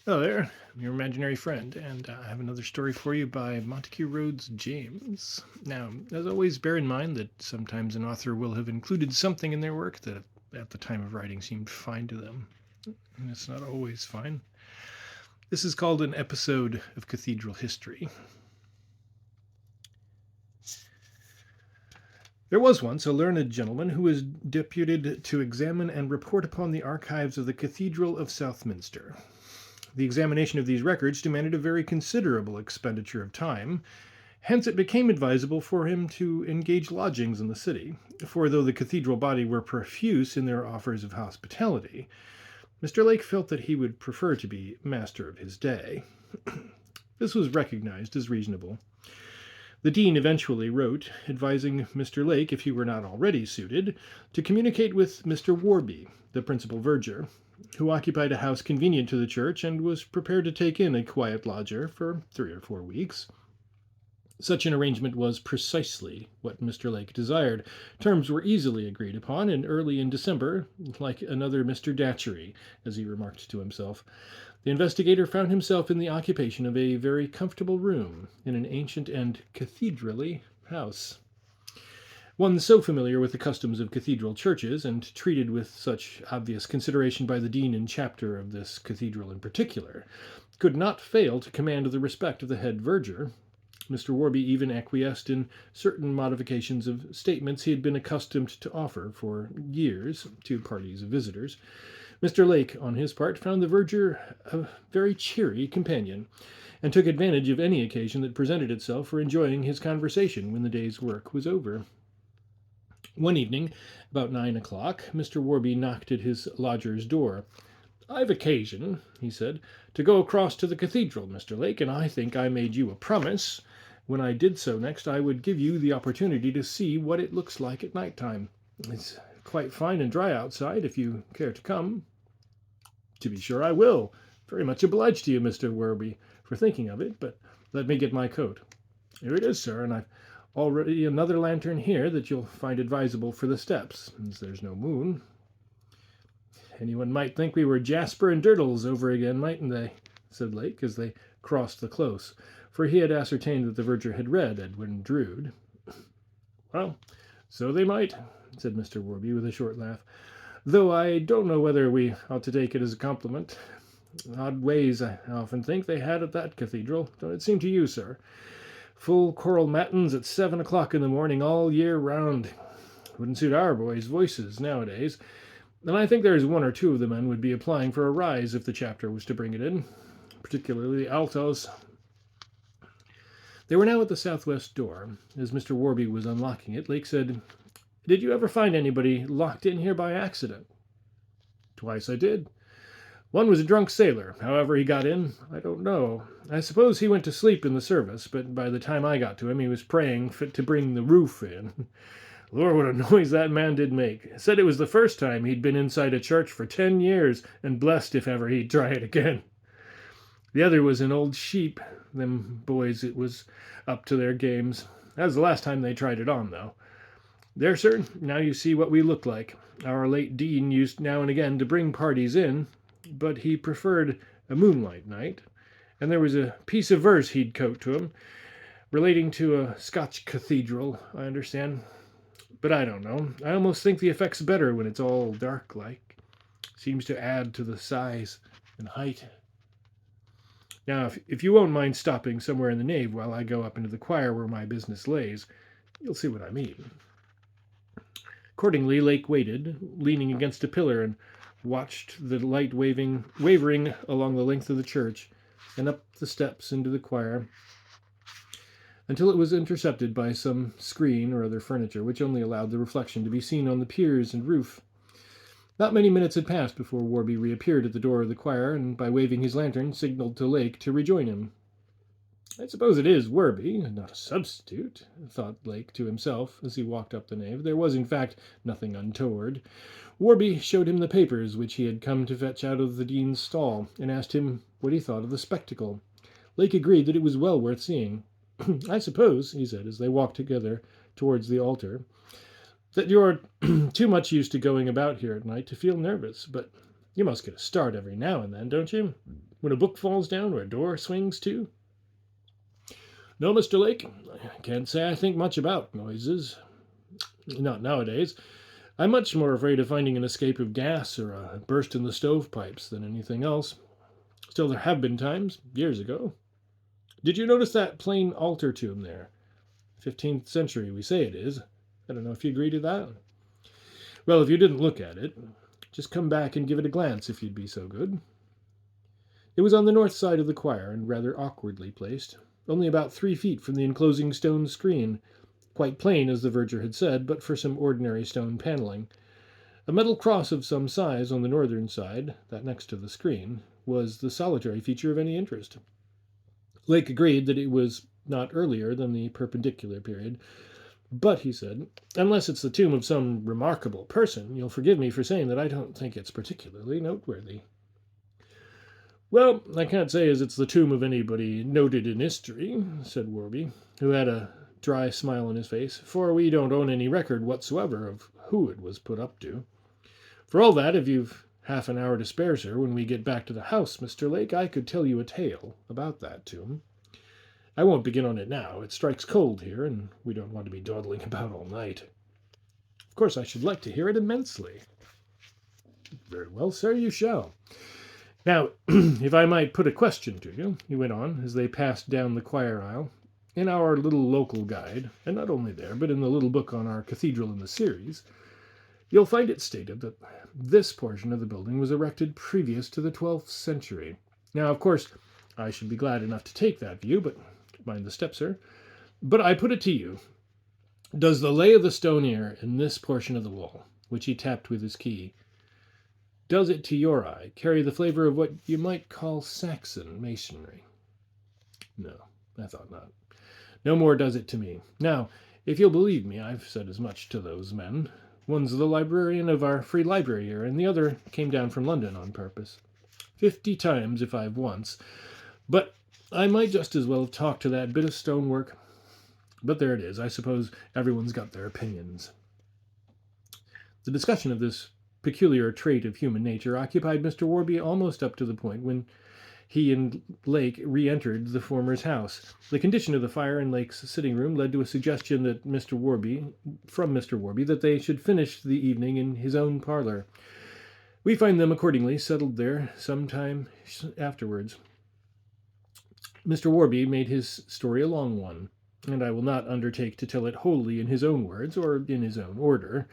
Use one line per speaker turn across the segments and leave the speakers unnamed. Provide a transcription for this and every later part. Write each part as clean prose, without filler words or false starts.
Hello there, I'm your imaginary friend, and I have another story for you by Montague Rhodes James. Now, as always, bear in mind that sometimes an author will have included something in their work that at the time of writing seemed fine to them, and it's not always fine. This is called an episode of Cathedral history. There was once a learned gentleman who was deputed to examine and report upon the archives of the Cathedral of Southminster. The examination of these records demanded a very considerable expenditure of time. Hence, it became advisable for him to engage lodgings in the city, for though the cathedral body were profuse in their offers of hospitality, Mr. Lake felt that he would prefer to be master of his day. This was recognized as reasonable. The dean eventually wrote, advising Mr. Lake, if he were not already suited, to communicate with Mr. Warby, the principal verger, who occupied a house convenient to the church and was prepared to take in a quiet lodger for 3 or 4 weeks. Such an arrangement was precisely what Mr. Lake desired. Terms were easily agreed upon, and early in December, like another Mr. Datchery, as he remarked to himself, the investigator found himself in the occupation of a very comfortable room in an ancient and cathedraly house. One so familiar with the customs of cathedral churches, and treated with such obvious consideration by the dean and chapter of this cathedral in particular, could not fail to command the respect of the head verger. Mr. Warby even acquiesced in certain modifications of statements he had been accustomed to offer for years to parties of visitors. Mr. Lake, on his part, found the verger a very cheery companion, and took advantage of any occasion that presented itself for enjoying his conversation when the day's work was over. One evening, about 9 o'clock, Mr. Warby knocked at his lodger's door. "I've occasion," he said, "to go across to the cathedral, Mr. Lake, and I think I made you a promise. When I did so next, I would give you the opportunity to see what it looks like at night time. It's quite fine and dry outside, if you care to come." "To be sure I will. Very much obliged to you, Mr. Warby, for thinking of it, but let me get my coat. Here it is, sir, and I've already another lantern here that you'll find advisable for the steps, as there's no moon. Anyone might think we were Jasper and Durdles over again, mightn't they?" said Lake, as they crossed the close, for he had ascertained that the verger had read Edwin Drood. "Well, so they might," said Mr. Warby, with a short laugh, "though I don't know whether we ought to take it as a compliment. Odd ways, I often think, they had at that cathedral. Don't it seem to you, sir? Full choral matins at 7 o'clock in the morning all year round. Wouldn't suit our boys' voices nowadays, and I think there's 1 or 2 of the men would be applying for a rise if the chapter was to bring it in, particularly the altos." They were now at the southwest door. As Mr. Warby was unlocking it, Lake said, "Did you ever find anybody locked in here by accident?" "Twice I did. One was a drunk sailor. However he got in, I don't know. I suppose he went to sleep in the service, but by the time I got to him, he was praying fit to bring the roof in. Lord, what a noise that man did make. Said it was the first time he'd been inside a church for 10 years, and blessed if ever he'd try it again. The other was an old sheep. Them boys, it was up to their games. That was the last time they tried it on, though. There, sir, now you see what we look like. Our late dean used now and again to bring parties in, but he preferred a moonlight night, and there was a piece of verse he'd quote to him, relating to a Scotch cathedral, I understand. But I don't know. I almost think the effect's better when it's all dark like. Seems to add to the size and height. Now, if you won't mind stopping somewhere in the nave while I go up into the choir where my business lays, you'll see what I mean." Accordingly, Lake waited, leaning against a pillar, and watched the light wavering along the length of the church and up the steps into the choir, until it was intercepted by some screen or other furniture which only allowed the reflection to be seen on the piers and roof. Not many minutes had passed before Warby reappeared at the door of the choir, and by waving his lantern signalled to Lake to rejoin him. "I suppose it is Warby, not a substitute," thought Lake to himself as he walked up the nave. There was, in fact, nothing untoward. Warby showed him the papers which he had come to fetch out of the dean's stall, and asked him what he thought of the spectacle. Lake agreed that it was well worth seeing. "I suppose," he said, as they walked together towards the altar, "that you're too much used to going about here at night to feel nervous, but you must get a start every now and then, don't you?" when a book falls down or a door swings to? No, Mr. Lake, I can't say I think much about noises. Not nowadays. I'm much more afraid of finding an escape of gas or a burst in the stovepipes than anything else. Still, there have been times, years ago. Did you notice that plain altar tomb there? 15th century, we say it is. I don't know if you agree to that. Well, if you didn't look at it, just come back and give it a glance if you'd be so good. It was on the north side of the choir and rather awkwardly placed, only about 3 feet from the enclosing stone screen, quite plain as the verger had said, but for some ordinary stone paneling. A metal cross of some size on the northern side, that next to the screen, was the solitary feature of any interest. Lake agreed that it was not earlier than the perpendicular period, but, he said, unless it's the tomb of some remarkable person, you'll forgive me for saying that I don't think it's particularly noteworthy. Well, I can't say as it's the tomb of anybody noted in history, said Warby, who had a dry smile on his face, for we don't own any record whatsoever of who it was put up to. For all that, if you've half an hour to spare, sir, when we get back to the house, Mr. Lake, I could tell you a tale about that tomb. I won't begin on it now. It strikes cold here, and we don't want to be dawdling about all night. Of course, I should like to hear it immensely. Very well, sir, you shall. Now, if I might put a question to you, he went on, as they passed down the choir aisle, in our little local guide, and not only there, but in the little book on our cathedral in the series, you'll find it stated that this portion of the building was erected previous to the 12th century. Now, of course, I should be glad enough to take that view, but mind the step, sir. But I put it to you, does the lay of the stone here in this portion of the wall, which he tapped with his key, does it to your eye carry the flavor of what you might call Saxon masonry? No, I thought not. No more does it to me. Now, if you'll believe me, I've said as much to those men. One's the librarian of our free library here, and the other came down from London on purpose. 50 times, if I've once. But I might just as well have talked to that bit of stonework. But there it is. I suppose everyone's got their opinions. The discussion of this peculiar trait of human nature occupied Mr. Warby almost up to the point when he and Lake re-entered the former's house. The condition of the fire in Lake's sitting room led to a suggestion from Mr. Warby, that they should finish the evening in his own parlor. We find them accordingly settled there some time afterwards. Mr. Warby made his story a long one, and I will not undertake to tell it wholly in his own words or in his own order.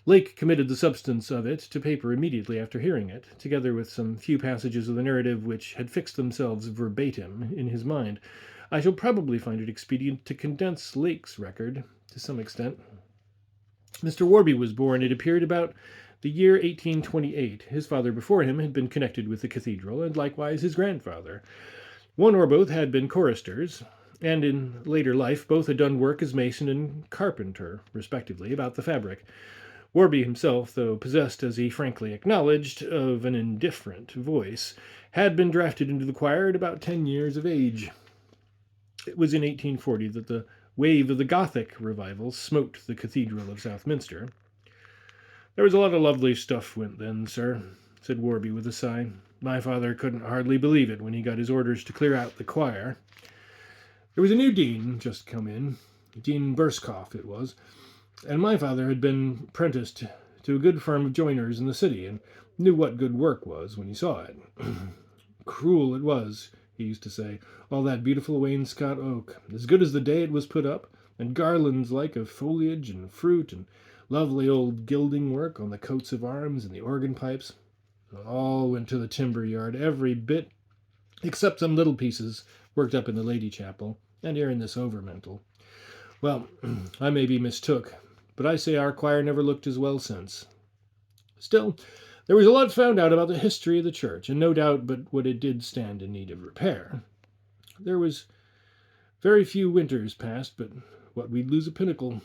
Lake committed the substance of it to paper immediately after hearing it, together with some few passages of the narrative which had fixed themselves verbatim in his mind. I shall probably find it expedient to condense Lake's record to some extent. Mr. Warby was born, it appeared, about the year 1828. His father before him had been connected with the cathedral, and likewise his grandfather. One or both had been choristers, and in later life both had done work as mason and carpenter, respectively, about the fabric. Warby himself, though possessed, as he frankly acknowledged, of an indifferent voice, had been drafted into the choir at about 10 years of age. It was in 1840 that the wave of the Gothic revival smote the Cathedral of Southminster. There was a lot of lovely stuff went then, sir, said Warby with a sigh. My father couldn't hardly believe it when he got his orders to clear out the choir. There was a new dean just come in, Dean Burskoff it was, and my father had been apprenticed to a good firm of joiners in the city, and knew what good work was when he saw it. Cruel it was, he used to say, all that beautiful wainscot oak, as good as the day it was put up, and garlands like of foliage and fruit, and lovely old gilding work on the coats of arms and the organ pipes. All went to the timber yard, every bit, except some little pieces worked up in the Lady Chapel, and here in this overmantel. Well, I may be mistook, but I say our choir never looked as well since. Still, there was a lot found out about the history of the church, and no doubt but what it did stand in need of repair. There was very few winters passed, but what we'd lose a pinnacle.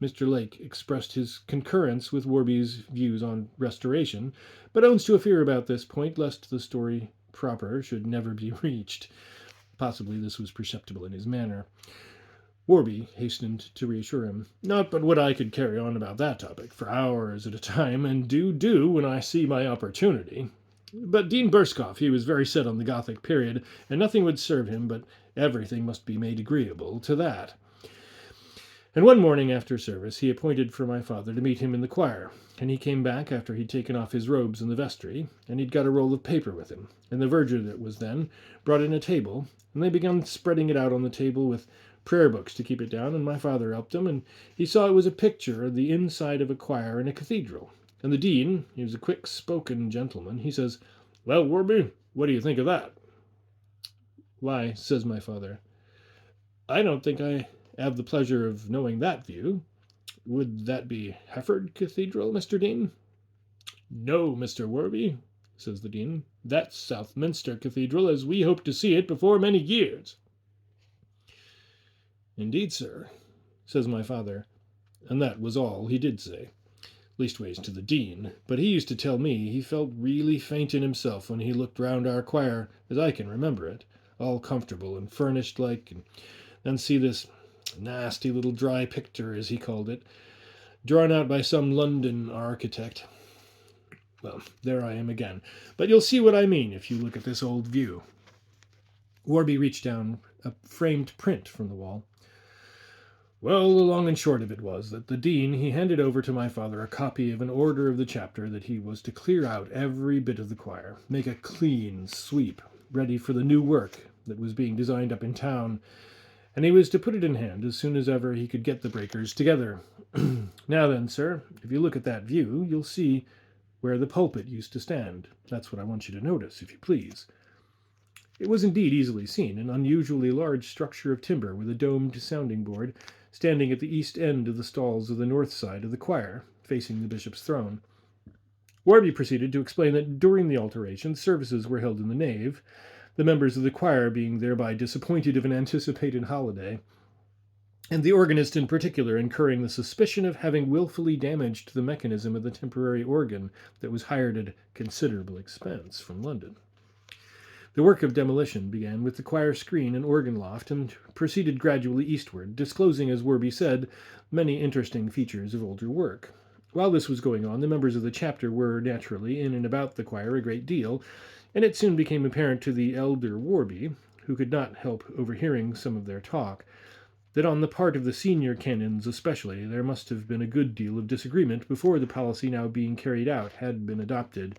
Mr. Lake expressed his concurrence with Warby's views on restoration, but owns to a fear about this point, lest the story proper should never be reached. Possibly this was perceptible in his manner. Warby hastened to reassure him. Not but what I could carry on about that topic for hours at a time, and do when I see my opportunity. But Dean Burskoff, he was very set on the Gothic period, and nothing would serve him but everything must be made agreeable to that. And one morning after service, he appointed for my father to meet him in the choir, and he came back after he'd taken off his robes in the vestry, and he'd got a roll of paper with him, and the verger that was then brought in a table, and they began spreading it out on the table with prayer books to keep it down, and my father helped him, and he saw it was a picture of the inside of a choir in a cathedral. And the dean, he was a quick-spoken gentleman, he says, "Well, Warby, what do you think of that?" "Why," says my father, "I don't think I have the pleasure of knowing that view. Would that be Hereford Cathedral, Mr. Dean?" "No, Mr. Warby," says the dean. "That's Southminster Cathedral, as we hope to see it before many years." "Indeed, sir," says my father, and that was all he did say. Leastways to the dean, but he used to tell me he felt really faint in himself when he looked round our choir, as I can remember it, all comfortable and furnished like, and then see this nasty little dry picture, as he called it, drawn out by some London architect. Well, there I am again, but you'll see what I mean if you look at this old view. Warby reached down a framed print from the wall. Well, the long and short of it was that the dean, he handed over to my father a copy of an order of the chapter that he was to clear out every bit of the choir, make a clean sweep, ready for the new work that was being designed up in town, and he was to put it in hand as soon as ever he could get the breakers together. Now then, sir, if you look at that view, you'll see where the pulpit used to stand. That's what I want you to notice, if you please. It was indeed easily seen, an unusually large structure of timber with a domed sounding board, standing at the east end of the stalls of the north side of the choir, facing the bishop's throne. Warby proceeded to explain that during the alteration, services were held in the nave, the members of the choir being thereby disappointed of an anticipated holiday, and the organist in particular incurring the suspicion of having wilfully damaged the mechanism of the temporary organ that was hired at considerable expense from London. The work of demolition began with the choir screen and organ loft and proceeded gradually eastward, disclosing, as Warby said, many interesting features of older work. While this was going on, the members of the chapter were, naturally, in and about the choir a great deal, and it soon became apparent to the elder Warby, who could not help overhearing some of their talk, that on the part of the senior canons especially there must have been a good deal of disagreement before the policy now being carried out had been adopted.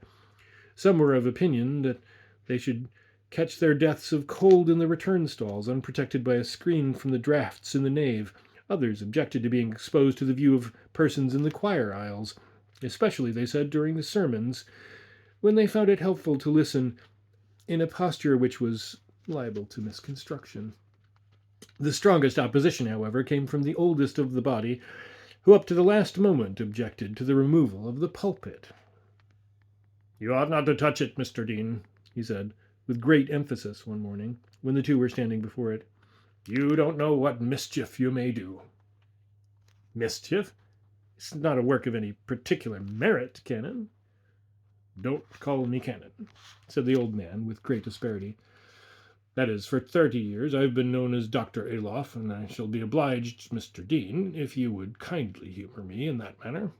Some were of opinion that they should catch their deaths of cold in the return stalls, unprotected by a screen from the draughts in the nave. Others objected to being exposed to the view of persons in the choir aisles, especially, they said, during the sermons, when they found it helpful to listen in a posture which was liable to misconstruction. The strongest opposition, however, came from the oldest of the body, who up to the last moment objected to the removal of the pulpit. "You ought not to touch it, Mr. Dean," he said, with great emphasis one morning, when the two were standing before it. "You don't know what mischief you may do." "Mischief? It's not a work of any particular merit, Canon." "Don't call me Canon," said the old man with great asperity. "That is, for 30 years I've been known as Dr. Alof, and I shall be obliged, Mr. Dean, if you would kindly humour me in that manner.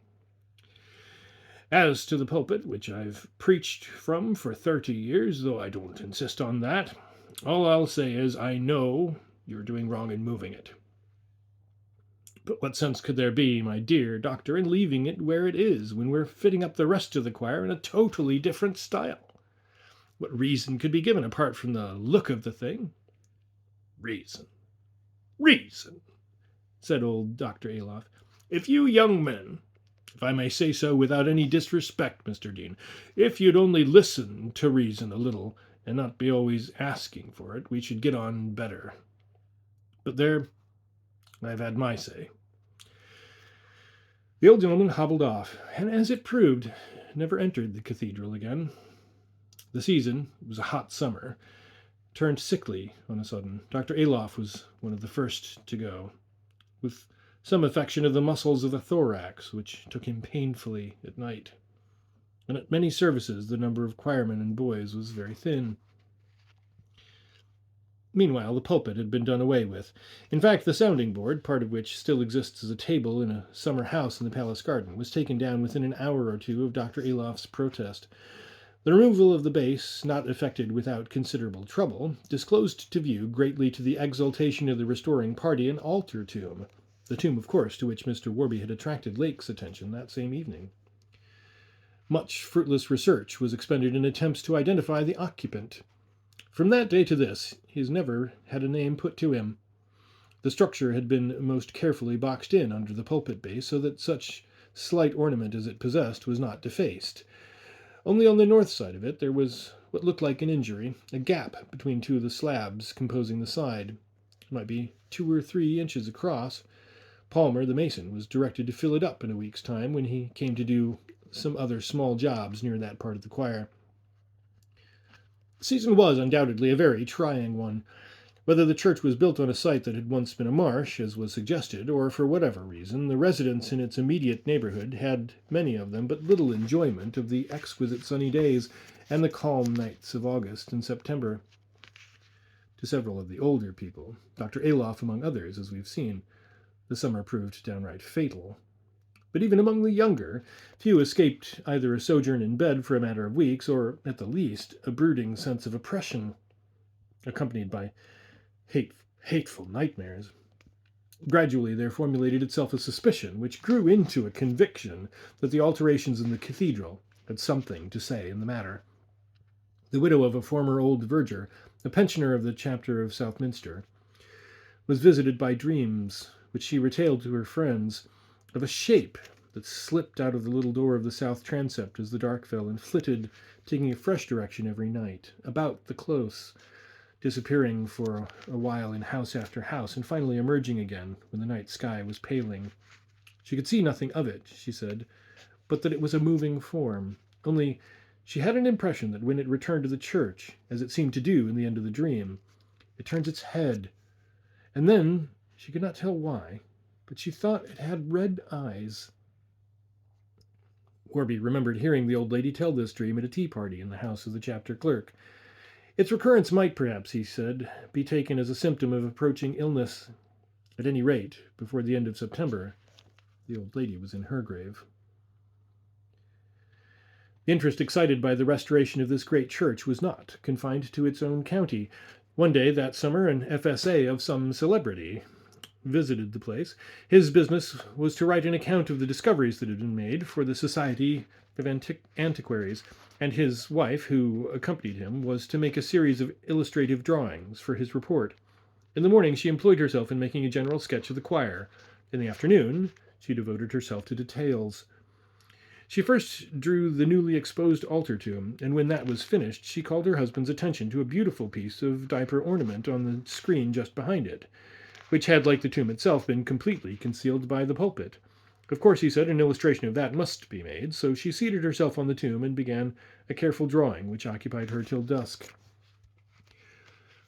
As to the pulpit, which I've preached from for 30 years, though I don't insist on that, all I'll say is I know you're doing wrong in moving it. But what sense could there be, my dear doctor, in leaving it where it is, when we're fitting up the rest of the choir in a totally different style? What reason could be given apart from the look of the thing?" "Reason, reason," said old Dr. Alof. "If you young men, if I may say so without any disrespect, Mr. Dean, if you'd only listen to reason a little, and not be always asking for it, we should get on better. But there, I've had my say." The old gentleman hobbled off, and as it proved, never entered the cathedral again. The season, it was a hot summer, turned sickly on a sudden. Dr. Alof was one of the first to go, with some affection of the muscles of the thorax, which took him painfully at night. And at many services the number of choirmen and boys was very thin. Meanwhile, the pulpit had been done away with. In fact, the sounding board, part of which still exists as a table in a summer house in the palace garden, was taken down within an hour or two of Dr. Alof's protest. The removal of the base, not effected without considerable trouble, disclosed to view, greatly to the exultation of the restoring party, an altar tomb, the tomb, of course, to which Mr. Warby had attracted Lake's attention that same evening. Much fruitless research was expended in attempts to identify the occupant. From that day to this, he has never had a name put to him. The structure had been most carefully boxed in under the pulpit base, so that such slight ornament as it possessed was not defaced. Only on the north side of it there was what looked like an injury, a gap between two of the slabs composing the side. It might be 2 or 3 inches across. Palmer, the mason, was directed to fill it up in a week's time when he came to do some other small jobs near that part of the choir. The season was undoubtedly a very trying one. Whether the church was built on a site that had once been a marsh, as was suggested, or for whatever reason, the residents in its immediate neighborhood had, many of them, but little enjoyment of the exquisite sunny days and the calm nights of August and September. To several of the older people, Dr. Aloff among others, as we've seen, the summer proved downright fatal. But even among the younger, few escaped either a sojourn in bed for a matter of weeks, or, at the least, a brooding sense of oppression, accompanied by hateful nightmares. Gradually there formulated itself a suspicion, which grew into a conviction, that the alterations in the cathedral had something to say in the matter. The widow of a former old verger, a pensioner of the chapter of Southminster, was visited by dreams, which she retailed to her friends, of a shape that slipped out of the little door of the south transept as the dark fell and flitted, taking a fresh direction every night, about the close, disappearing for a while in house after house, and finally emerging again when the night sky was paling. She could see nothing of it, she said, but that it was a moving form. Only she had an impression that when it returned to the church, as it seemed to do in the end of the dream, it turned its head, and then, she could not tell why, but she thought it had red eyes. Warby remembered hearing the old lady tell this dream at a tea party in the house of the chapter clerk. Its recurrence might, perhaps, he said, be taken as a symptom of approaching illness. At any rate, before the end of September, the old lady was in her grave. The interest excited by the restoration of this great church was not confined to its own county. One day that summer, an FSA of some celebrity visited the place. His business was to write an account of the discoveries that had been made for the Society of Antiquaries, and his wife, who accompanied him, was to make a series of illustrative drawings for his report. In the morning she employed herself in making a general sketch of the choir. In the afternoon she devoted herself to details. She first drew the newly exposed altar tomb, and when that was finished she called her husband's attention to a beautiful piece of diaper ornament on the screen just behind it, which had, like the tomb itself, been completely concealed by the pulpit. Of course, he said, an illustration of that must be made, so she seated herself on the tomb and began a careful drawing, which occupied her till dusk.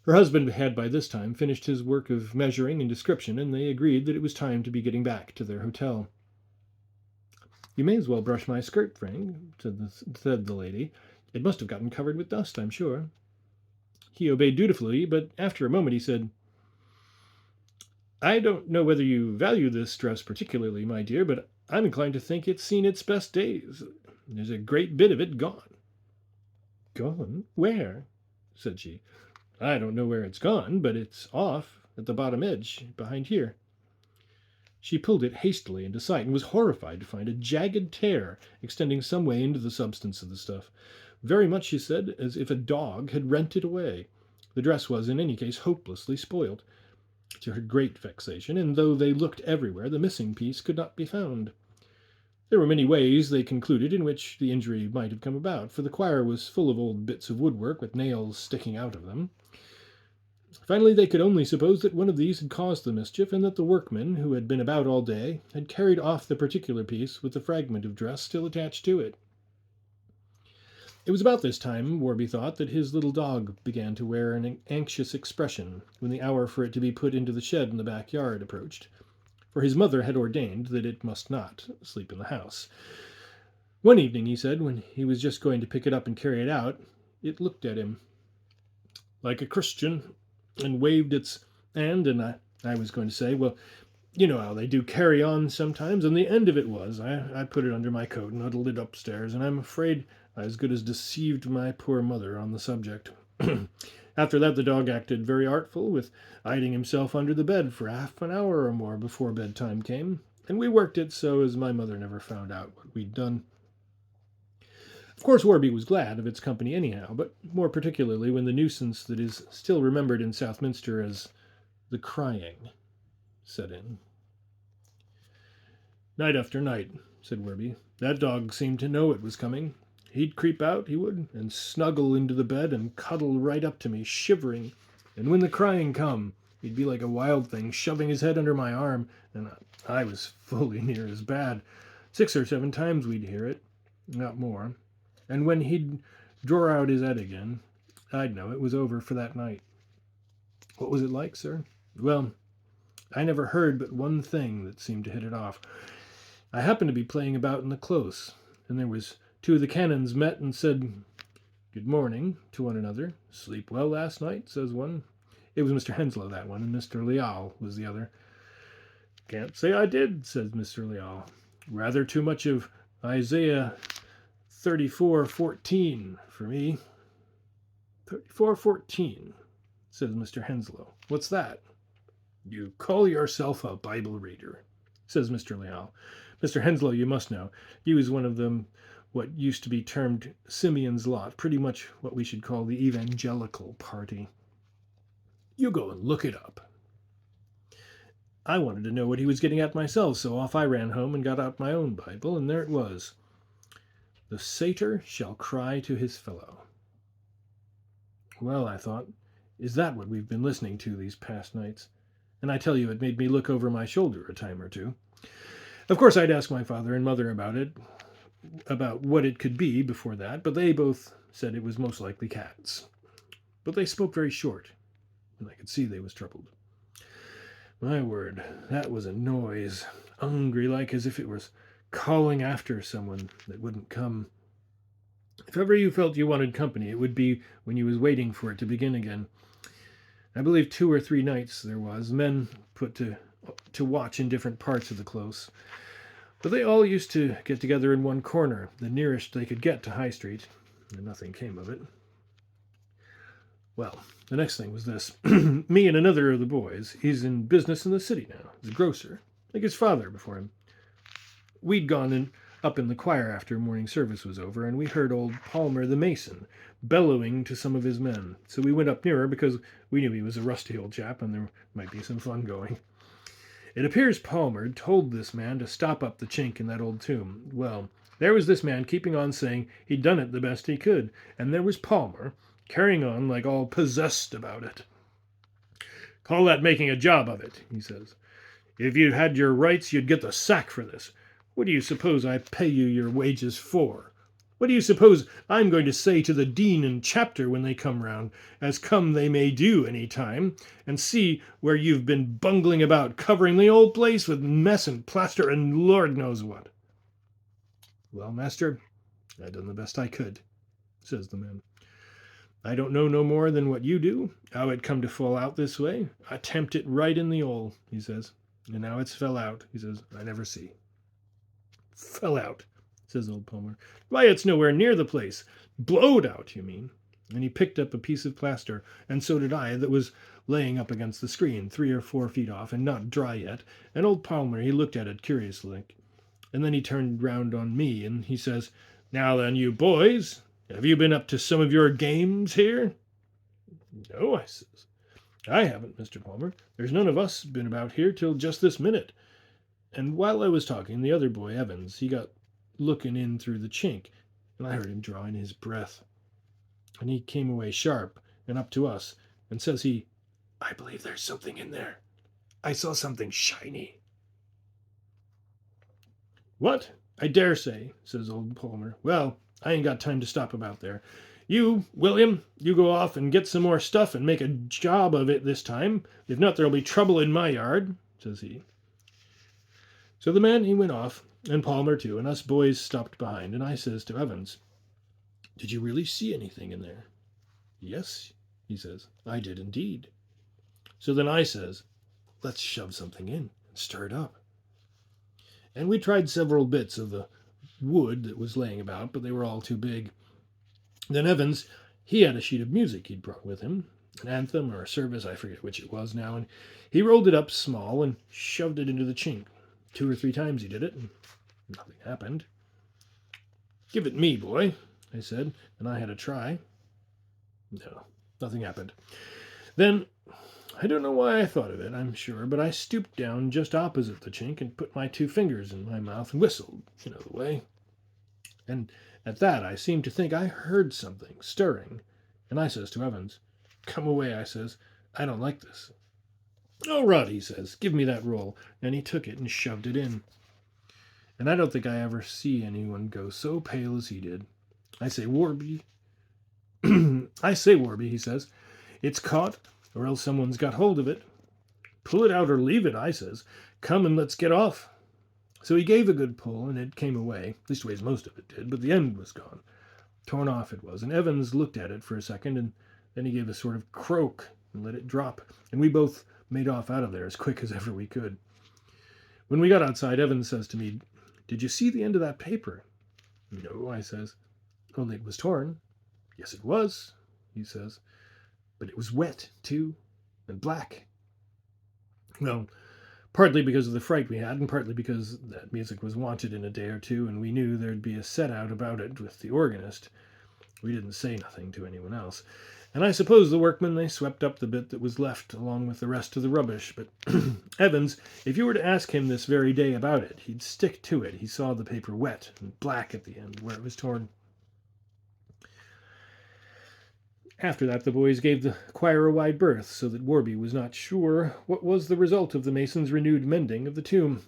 Her husband had by this time finished his work of measuring and description, and they agreed that it was time to be getting back to their hotel. "You may as well brush my skirt, Frank," said the lady. "It must have gotten covered with dust, I'm sure." He obeyed dutifully, but after a moment he said, "I don't know whether you value this dress particularly, my dear, but I'm inclined to think it's seen its best days. There's a great bit of it gone." "Gone? Where?" said she. "I don't know where it's gone, but it's off at the bottom edge, behind here." She pulled it hastily into sight and was horrified to find a jagged tear extending some way into the substance of the stuff. Very much, she said, as if a dog had rent it away. The dress was, in any case, hopelessly spoiled, to her great vexation, and though they looked everywhere, the missing piece could not be found. There were many ways, they concluded, in which the injury might have come about, for the choir was full of old bits of woodwork with nails sticking out of them. Finally, they could only suppose that one of these had caused the mischief, and that the workman, who had been about all day, had carried off the particular piece with the fragment of dress still attached to it. It was about this time, Warby thought, that his little dog began to wear an anxious expression when the hour for it to be put into the shed in the backyard approached, for his mother had ordained that it must not sleep in the house. One evening, he said, when he was just going to pick it up and carry it out, it looked at him like a Christian and waved its hand, and I was going to say, well, you know how they do carry on sometimes, and the end of it was, I put it under my coat and huddled it upstairs, and I'm afraid I as good as deceived my poor mother on the subject. After that, the dog acted very artful, with hiding himself under the bed for half an hour or more before bedtime came, and we worked it so as my mother never found out what we'd done. Of course, Warby was glad of its company anyhow, but more particularly when the nuisance that is still remembered in Southminster as the crying set in. Night after night, said Warby, that dog seemed to know it was coming. He'd creep out, he would, and snuggle into the bed and cuddle right up to me, shivering. And when the crying come, he'd be like a wild thing, shoving his head under my arm, and I was fully near as bad. 6 or 7 times we'd hear it, not more. And when he'd draw out his head again, I'd know it was over for that night. What was it like, sir? Well, I never heard but one thing that seemed to hit it off. I happened to be playing about in the close, and there was 2 of the canons met and said, "Good morning," to one another. "Sleep well last night?" says one. It was Mr. Henslow, that one, and Mr. Leal was the other. "Can't say I did," says Mr. Leal. "Rather too much of Isaiah 34:14 for me." 34:14, says Mr. Henslow. "What's that?" "You call yourself a Bible reader," says Mr. Leal. Mr. Henslow, you must know, he was one of them what used to be termed Simeon's lot, pretty much what we should call the evangelical party. "You go and look it up." I wanted to know what he was getting at myself, so off I ran home and got out my own Bible, and there it was. "The satyr shall cry to his fellow." Well, I thought, is that what we've been listening to these past nights? And I tell you, it made me look over my shoulder a time or two. Of course, I'd ask my father and mother about what it could be before that, but they both said it was most likely cats. But they spoke very short, and I could see they was troubled. My word, that was a noise, hungry like as if it was calling after someone that wouldn't come. If ever you felt you wanted company, it would be when you was waiting for it to begin again. I believe 2 or 3 nights there was, men put to watch in different parts of the close. But they all used to get together in one corner, the nearest they could get to High Street, and nothing came of it. Well, the next thing was this. Me and another of the boys, he's in business in the city now, he's a grocer, like his father before him. We'd gone up in the choir after morning service was over, and we heard old Palmer the mason bellowing to some of his men. So we went up nearer because we knew he was a rusty old chap and there might be some fun going. It appears Palmer told this man to stop up the chink in that old tomb. Well, there was this man keeping on saying he'd done it the best he could, and there was Palmer carrying on like all possessed about it. "Call that making a job of it," he says. "If you'd had your rights, you'd get the sack for this. What do you suppose I pay you your wages for? What do you suppose I'm going to say to the dean and chapter when they come round, as come they may do any time, and see where you've been bungling about, covering the old place with mess and plaster and Lord knows what?" "Well, master, I done the best I could," says the man. "I don't know no more than what you do, how it come to fall out this way. I temped it right in the hole," he says, "and now it's fell out," he says, "I never see." "Fell out," says old Palmer. "Why, it's nowhere near the place. Blowed out, you mean." And he picked up a piece of plaster, and so did I, that was laying up against the screen, 3 or 4 feet off, and not dry yet. And old Palmer, he looked at it curiously, and then he turned round on me, and he says, "Now then, you boys, have you been up to some of your games here?" "No," I says, "I haven't, Mr. Palmer. There's none of us been about here till just this minute." And while I was talking, the other boy, Evans, he got looking in through the chink, and I heard him drawing his breath. And he came away sharp and up to us, and says he, "I believe there's something in there. I saw something shiny." "What? I dare say," says old Palmer. "Well, I ain't got time to stop about there. You, William, you go off and get some more stuff and make a job of it this time. If not, there'll be trouble in my yard," says he. So the man, he went off, and Palmer too, and us boys stopped behind, and I says to Evans, "Did you really see anything in there?" "Yes," he says, "I did indeed." So then I says, "Let's shove something in and stir it up." And we tried several bits of the wood that was laying about, but they were all too big. Then Evans, he had a sheet of music he'd brought with him, an anthem or a service, I forget which it was now, and he rolled it up small and shoved it into the chink. 2 or 3 times he did it, and nothing happened. "Give it me, boy," I said, and I had a try. No, nothing happened. Then, I don't know why I thought of it, I'm sure, but I stooped down just opposite the chink and put my 2 fingers in my mouth and whistled, you know the way. And at that I seemed to think I heard something stirring, and I says to Evans, "Come away," I says, "I don't like this." "All right," he says, "give me that roll," and he took it and shoved it in. And I don't think I ever see anyone go so pale as he did. I say, "Warby," he says, "it's caught, or else someone's got hold of it. Pull it out or leave it," I says. "Come and let's get off." So he gave a good pull, and it came away. Leastways, most of it did, but the end was gone. Torn off it was, and Evans looked at it for a second, and then he gave a sort of croak and let it drop, and we both made off out of there as quick as ever we could. When we got outside, Evans says to me, "Did you see the end of that paper?" "No," I says, "only it was torn." "Yes, it was," he says, "but it was wet, too, and black." Well, partly because of the fright we had, and partly because that music was wanted in a day or two, and we knew there'd be a set-out about it with the organist. We didn't say nothing to anyone else. And I suppose the workmen, they swept up the bit that was left along with the rest of the rubbish. But Evans, if you were to ask him this very day about it, he'd stick to it. He saw the paper wet and black at the end where it was torn. After that, the boys gave the choir a wide berth, so that Warby was not sure what was the result of the mason's renewed mending of the tomb.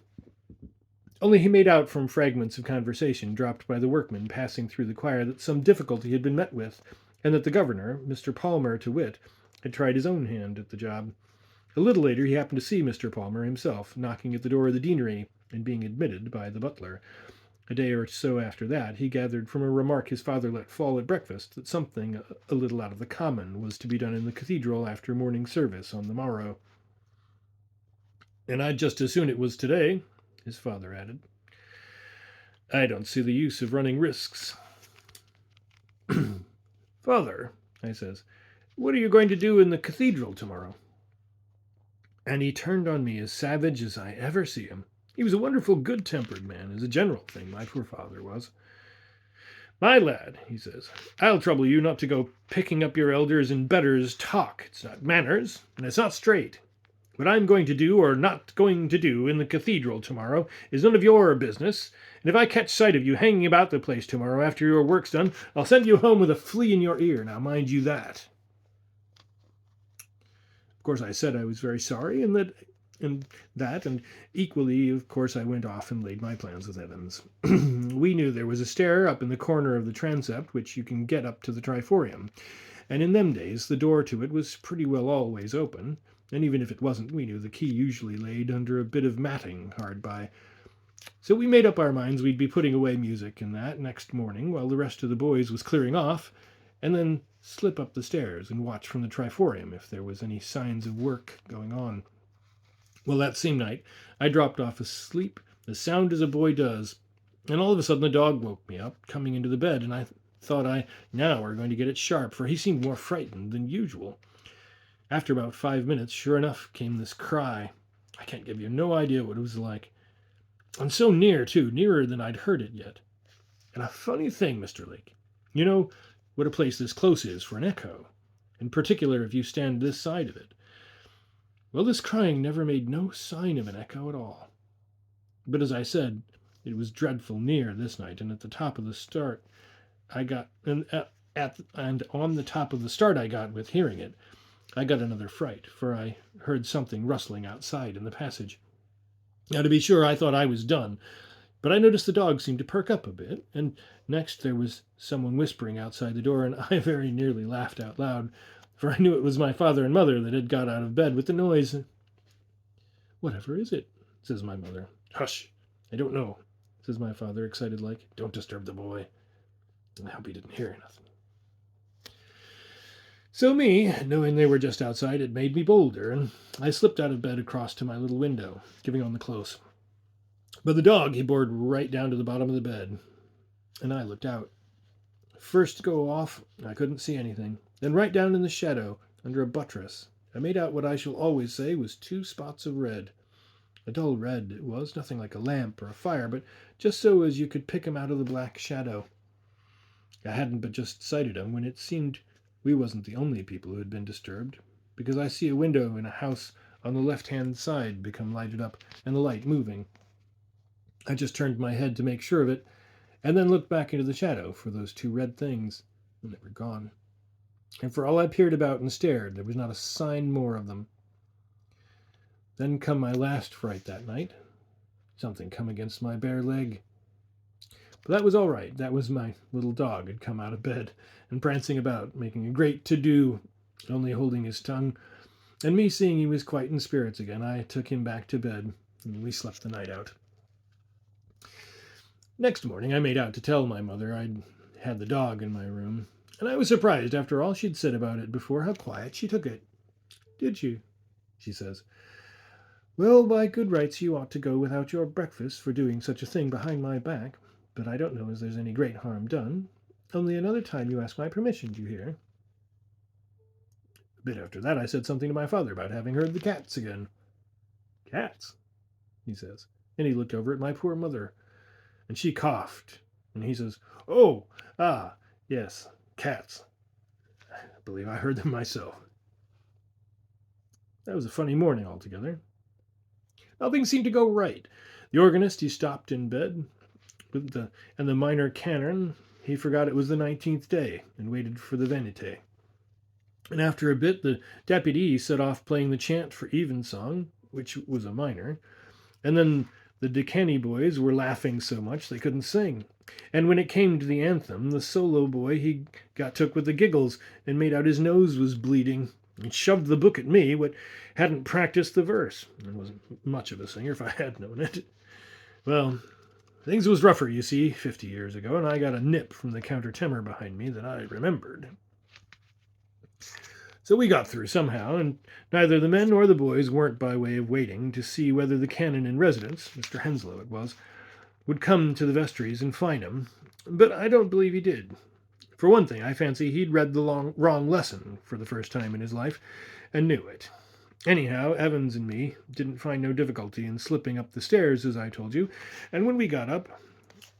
Only he made out from fragments of conversation dropped by the workmen passing through the choir that some difficulty had been met with, and that the governor, Mr. Palmer to wit, had tried his own hand at the job. A little later he happened to see Mr. Palmer himself, knocking at the door of the deanery and being admitted by the butler. A day or so after that, he gathered from a remark his father let fall at breakfast that something a little out of the common was to be done in the cathedral after morning service on the morrow. "And I'd just as soon it was today," his father added. "I don't see the use of running risks." "Father," I says, "what are you going to do in the cathedral tomorrow?" And he turned on me as savage as I ever see him. He was a wonderful good-tempered man, as a general thing, my poor father was. "My lad," he says, "I'll trouble you not to go picking up your elders and betters' talk. It's not manners, and it's not straight. What I'm going to do or not going to do in the cathedral tomorrow is none of your business, and if I catch sight of you hanging about the place tomorrow after your work's done, I'll send you home with a flea in your ear. Now mind you that." Of course, I said I was very sorry, and equally, of course, I went off and laid my plans with Evans. We knew there was a stair up in the corner of the transept which you can get up to the triforium, and in them days the door to it was pretty well always open, and even if it wasn't, we knew the key usually laid under a bit of matting hard by. So we made up our minds we'd be putting away music and that next morning while the rest of the boys was clearing off, and then slip up the stairs and watch from the triforium if there was any signs of work going on. Well, that same night, I dropped off asleep as sound as a boy does, and all of a sudden the dog woke me up, coming into the bed, and I thought now we're going to get it sharp, for he seemed more frightened than usual. After about 5 minutes, sure enough, came this cry. I can't give you no idea what it was like. And so near, too, nearer than I'd heard it yet. And a funny thing, Mr. Lake, you know what a place this close is for an echo, in particular if you stand this side of it. Well, this crying never made no sign of an echo at all. But as I said, it was dreadful near this night, and at the top of the start I got, and on the top of the start I got with hearing it, I got another fright, for I heard something rustling outside in the passage. Now, to be sure, I thought I was done, but I noticed the dog seemed to perk up a bit, and next there was someone whispering outside the door, and I very nearly laughed out loud, for I knew it was my father and mother that had got out of bed with the noise. "Whatever is it?" says my mother. "Hush, I don't know," says my father, excited like. "Don't disturb the boy." I hope he didn't hear nothing. So me, knowing they were just outside, it made me bolder, and I slipped out of bed across to my little window, giving on the close. But the dog, he bored right down to the bottom of the bed, and I looked out. First go off, I couldn't see anything. Then right down in the shadow, under a buttress, I made out what I shall always say was two spots of red. A dull red it was, nothing like a lamp or a fire, but just so as you could pick 'em out of the black shadow. I hadn't but just sighted 'em when it seemed we wasn't the only people who had been disturbed, because I see a window in a house on the left-hand side become lighted up, and the light moving. I just turned my head to make sure of it, and then looked back into the shadow for those two red things, and they were gone. And for all I peered about and stared, there was not a sign more of them. Then come my last fright that night. Something come against my bare leg. But that was all right. That was my little dog had come out of bed and prancing about, making a great to-do, only holding his tongue. And me seeing he was quite in spirits again, I took him back to bed, and we slept the night out. Next morning I made out to tell my mother I'd had the dog in my room, and I was surprised, after all she'd said about it before, how quiet she took it. "Did you?" she says. "Well, by good rights you ought to go without your breakfast for doing such a thing behind my back, but I don't know as there's any great harm done. Only another time you ask my permission, do you hear?" A bit after that I said something to my father about having heard the cats again. "Cats?" he says, and he looked over at my poor mother, and she coughed, and he says, "Oh, yes, cats. I believe I heard them myself." That was a funny morning altogether. Nothing seemed to go right. The organist, he stopped in bed, and the minor canon, he forgot it was the 19th day, and waited for the venite. And after a bit, the deputy set off playing the chant for evensong, which was a minor, and then the decani boys were laughing so much they couldn't sing. And when it came to the anthem, the solo boy, he got took with the giggles and made out his nose was bleeding, and shoved the book at me, what hadn't practiced the verse, and wasn't much of a singer if I had known it. Well, things was rougher, you see, 50 years ago, and I got a nip from the counter-tenor behind me that I remembered. So we got through somehow, and neither the men nor the boys weren't by way of waiting to see whether the canon in residence, Mr. Henslow it was, would come to the vestries and find him, but I don't believe he did. For one thing, I fancy he'd read the wrong lesson for the first time in his life, and knew it. Anyhow, Evans and me didn't find no difficulty in slipping up the stairs, as I told you, and when we got up,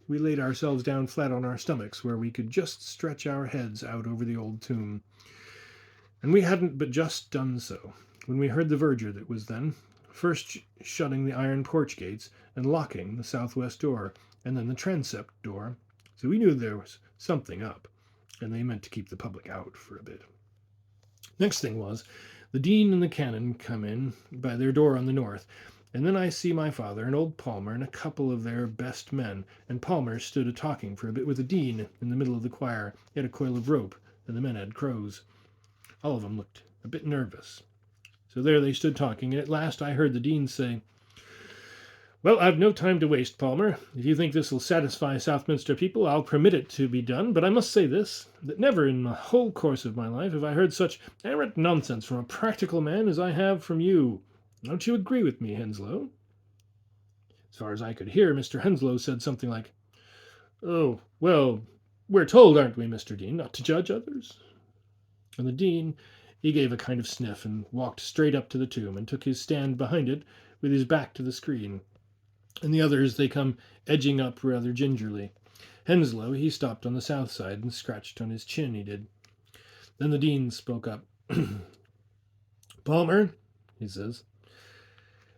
we laid ourselves down flat on our stomachs, where we could just stretch our heads out over the old tomb. And we hadn't but just done so, when we heard the verger that was then, first shutting the iron porch gates, and locking the southwest door, and then the transept door, so we knew there was something up, and they meant to keep the public out for a bit. Next thing was, the dean and the canon come in by their door on the north, and then I see my father and old Palmer and a couple of their best men, and Palmer stood a-talking for a bit with the dean in the middle of the choir. He had a coil of rope, and the men had crows. All of them looked a bit nervous. So there they stood talking, and at last I heard the dean say, "Well, I've no time to waste, Palmer. If you think this will satisfy Southminster people, I'll permit it to be done, but I must say this, that never in the whole course of my life have I heard such arrant nonsense from a practical man as I have from you. Don't you agree with me, Henslow?" As far as I could hear, Mr. Henslow said something like, "Oh, well, we're told, aren't we, Mr. Dean, not to judge others?" And the dean, he gave a kind of sniff and walked straight up to the tomb and took his stand behind it with his back to the screen. And the others, they come edging up rather gingerly. Henslow, he stopped on the south side and scratched on his chin, he did. Then the dean spoke up. "Palmer," he says,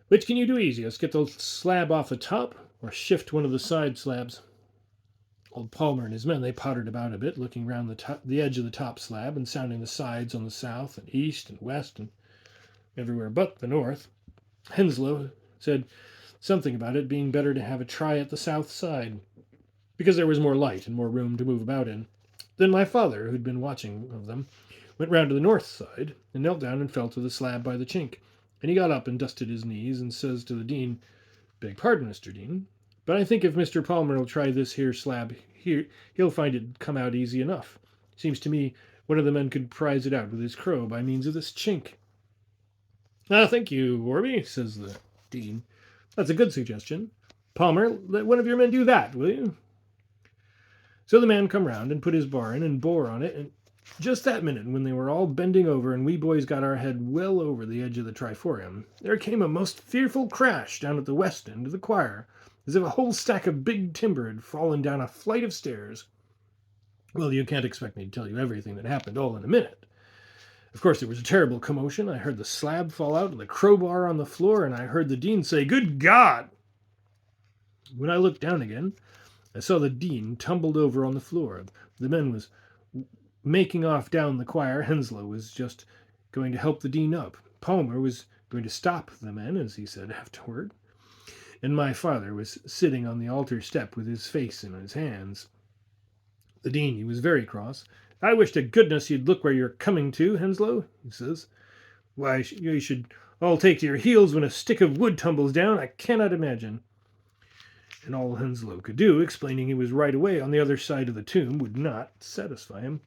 "which can you do easiest, get the slab off the top or shift one of the side slabs?" Old Palmer and his men, they pottered about a bit, looking round the edge of the top slab and sounding the sides on the south and east and west and everywhere but the north. Henslow said something about it being better to have a try at the south side, because there was more light and more room to move about in. Then my father, who'd been watching of them, went round to the north side and knelt down and felt to the slab by the chink. And he got up and dusted his knees and says to the dean, "Beg pardon, Mr. Dean, but I think if Mr. Palmer will try this here slab here, he'll find it come out easy enough. Seems to me one of the men could prize it out with his crow by means of this chink." "Thank you, Warby," says the dean. "That's a good suggestion. Palmer, let one of your men do that, will you?" So the man come round and put his bar in and bore on it, and just that minute, when they were all bending over and we boys got our head well over the edge of the triforium, there came a most fearful crash down at the west end of the choir, as if a whole stack of big timber had fallen down a flight of stairs. Well, you can't expect me to tell you everything that happened all in a minute. Of course, there was a terrible commotion. I heard the slab fall out and the crowbar on the floor, and I heard the dean say, "Good God!" When I looked down again, I saw the dean tumbled over on the floor. The men was making off down the choir. Henslow was just going to help the dean up. Palmer was going to stop the men, as he said afterward. And my father was sitting on the altar step with his face in his hands. The dean, he was very cross. "I wish to goodness you'd look where you're coming to, Henslow," he says. "Why you should all take to your heels when a stick of wood tumbles down, I cannot imagine." And all Henslow could do, explaining he was right away on the other side of the tomb, would not satisfy him.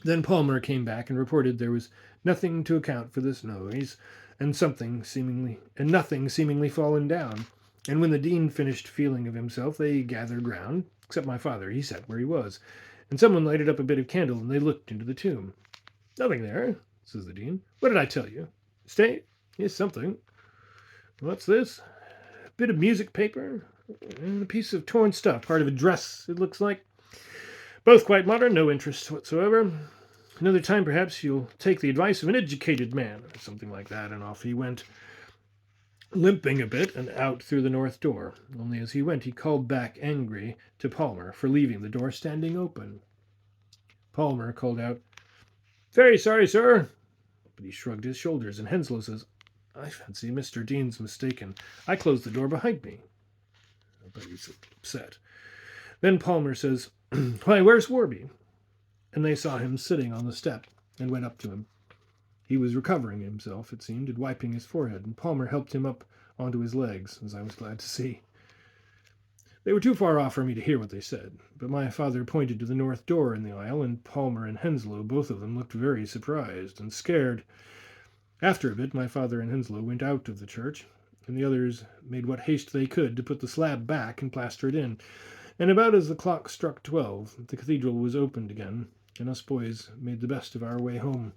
Then Palmer came back and reported there was nothing to account for this noise, and nothing seemingly fallen down. And when the dean finished feeling of himself, they gathered round, except my father. He sat where he was, and someone lighted up a bit of candle, and they looked into the tomb. "Nothing there," says the dean. "What did I tell you? Stay, here's something. What's this? A bit of music paper, and a piece of torn stuff, part of a dress, it looks like. Both quite modern, no interest whatsoever. Another time, perhaps, you'll take the advice of an educated man," or something like that, and off he went, limping a bit, and out through the north door. Only as he went, he called back angry to Palmer for leaving the door standing open. Palmer called out, "Very sorry, sir," but he shrugged his shoulders, and Henslow says, "I fancy Mr. Dean's mistaken. I closed the door behind me." But he's upset. Then Palmer says, "Why, where's Warby?" And they saw him sitting on the step and went up to him. He was recovering himself, it seemed, and wiping his forehead, and Palmer helped him up onto his legs, as I was glad to see. They were too far off for me to hear what they said, but my father pointed to the north door in the aisle, and Palmer and Henslow, both of them, looked very surprised and scared. After a bit, my father and Henslow went out of the church, and the others made what haste they could to put the slab back and plaster it in. And about as the clock struck 12, the cathedral was opened again, and us boys made the best of our way home.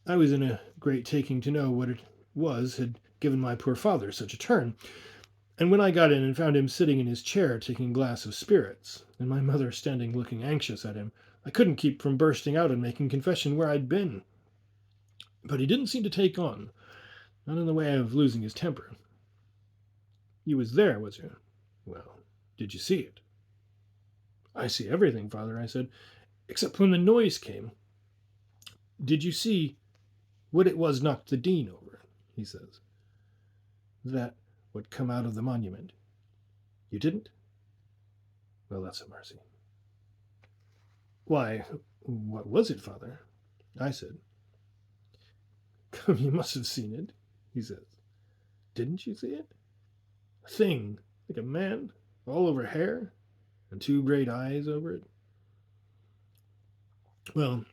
I was in a great taking to know what it was had given my poor father such a turn, and when I got in and found him sitting in his chair taking a glass of spirits, and my mother standing looking anxious at him, I couldn't keep from bursting out and making confession where I'd been. But he didn't seem to take on, not in the way of losing his temper. "You was there, was you? Well, did you see it?" "I see everything, Father," I said, "except when the noise came." "Did you see what it was knocked the dean over?" he says. "That what come out of the monument. You didn't? Well, that's a mercy." "Why, what was it, Father?" I said. "Come, you must have seen it," he says. "Didn't you see it? A thing, like a man, all over hair, and two great eyes over it." Well,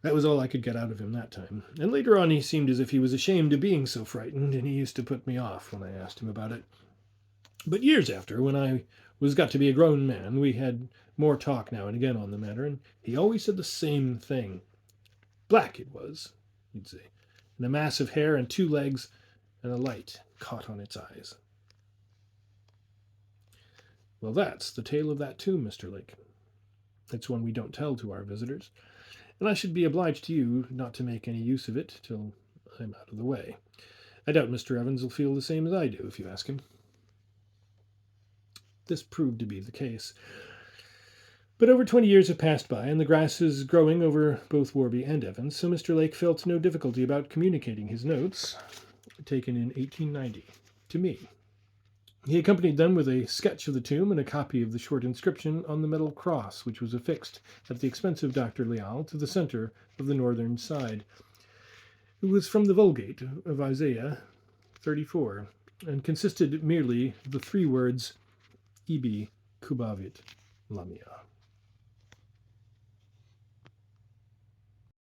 that was all I could get out of him that time, and later on he seemed as if he was ashamed of being so frightened, and he used to put me off when I asked him about it. But years after, when I was got to be a grown man, we had more talk now and again on the matter, and he always said the same thing. Black it was, he'd say, and a mass of hair and two legs, and a light caught on its eyes. Well, that's the tale of that tomb, Mr. Lake. It's one we don't tell to our visitors, and I should be obliged to you not to make any use of it till I'm out of the way. I doubt Mr. Evans will feel the same as I do if you ask him. This proved to be the case. But over 20 years have passed by, and the grass is growing over both Warby and Evans, so Mr. Lake felt no difficulty about communicating his notes, taken in 1890, to me. He accompanied them with a sketch of the tomb and a copy of the short inscription on the metal cross, which was affixed at the expense of Dr. Leal to the center of the northern side. It was from the Vulgate of Isaiah 34, and consisted merely of the three words, Ibi Kubavit Lamia.